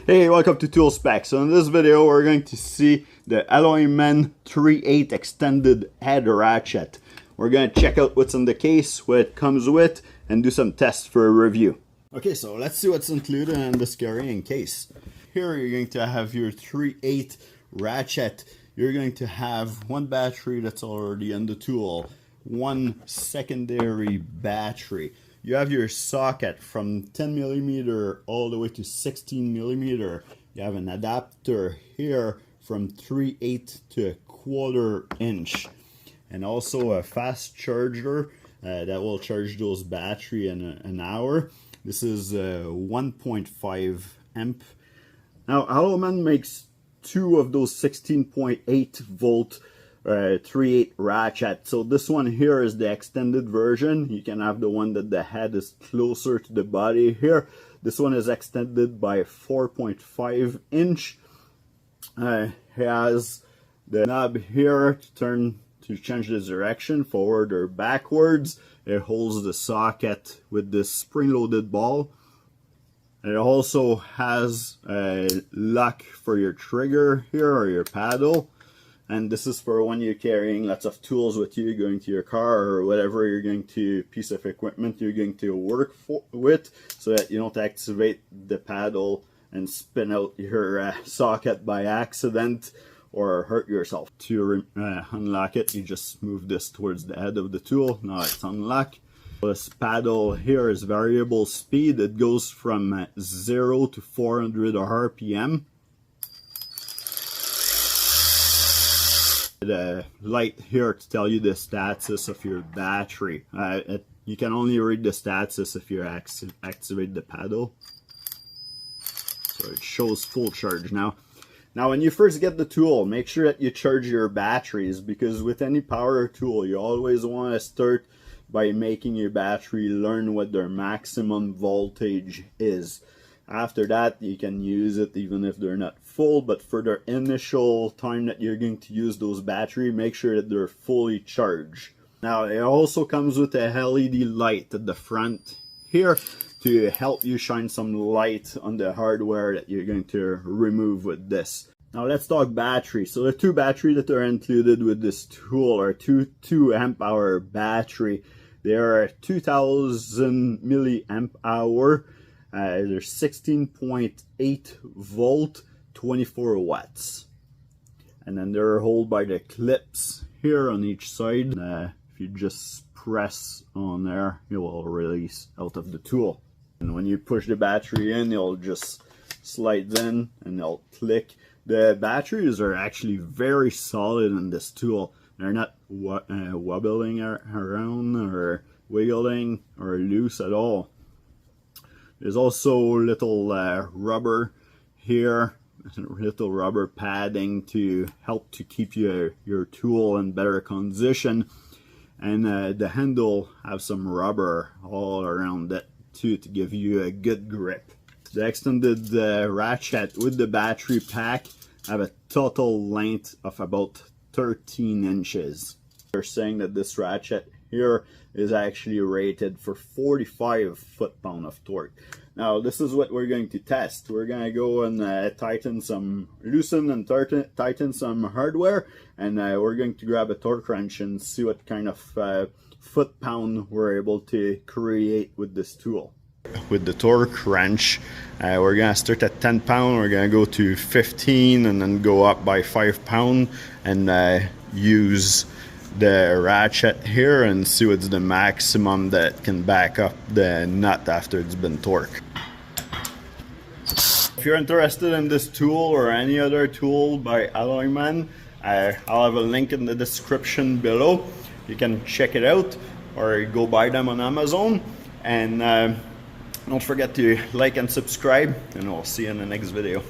Hey, welcome to Tool Specs. So in this video we're going to see the Alloyman 3/8 extended head ratchet. We're going to check out what's in the case, what it comes with, and do some tests for a review. Okay, so let's see what's included in this carrying case. Here you're going to have your 3/8 ratchet. You're going to have one battery that's already in the tool, one secondary battery. You have your socket from 10mm all the way to 16mm. You have an adapter here from 3/8 to 1/4 inch. And also a fast charger that will charge those battery in an hour. This is 1.5 amp. Now Alloyman makes two of those 16.8 volt 3/8 ratchet. So this one here is the extended version. You can have the one that the head is closer to the body here. This one is extended by 4.5 inch. It has the knob here to change the direction forward or backwards. It holds the socket with this spring-loaded ball. It also has a lock for your trigger here or your paddle. And this is for when you're carrying lots of tools with you, going to your car or whatever you're going to, piece of equipment you're going to work with, so that you don't activate the paddle and spin out your socket by accident or hurt yourself. To unlock it, you just move this towards the head of the tool. Now it's unlocked. This paddle here is variable speed. It goes from 0 to 400 RPM. The light here to tell you the status of your battery. You can only read the status if you activate the paddle. So it shows full charge now. Now when you first get the tool, make sure that you charge your batteries, because with any power tool you always want to start by making your battery learn what their maximum voltage is. After that, you can use it even if they're not full, but for the initial time that you're going to use those batteries, make sure that they're fully charged. Now, it also comes with a LED light at the front here to help you shine some light on the hardware that you're going to remove with this. Now, let's talk battery. So the two batteries that are included with this tool are two amp hour battery. They are 2000 milliamp hour. They're 16.8 volt, 24 watts. And then they're held by the clips here on each side. If you just press on there, it will release out of the tool. And when you push the battery in, it'll just slide in and it'll click. The batteries are actually very solid in this tool. They're not wobbling around or wiggling or loose at all. There's also little rubber here, little rubber padding to help to keep your tool in better condition. And the handle have some rubber all around it too to give you a good grip. The extended ratchet with the battery pack have a total length of about 13 inches. They're saying that this ratchet here is actually rated for 45 foot-pound of torque. Now this is what we're going to test. We're going to go and loosen and tighten some hardware, and we're going to grab a torque wrench and see what kind of foot-pound we're able to create with this tool. With the torque wrench, we're going to start at 10 pound, we're going to go to 15 and then go up by 5 pound and use the ratchet here and see what's the maximum that can back up the nut after it's been torqued. If you're interested in this tool or any other tool by Alloyman, I'll have a link in the description below. You can check it out or go buy them on Amazon. And don't forget to like and subscribe, and we'll see you in the next video.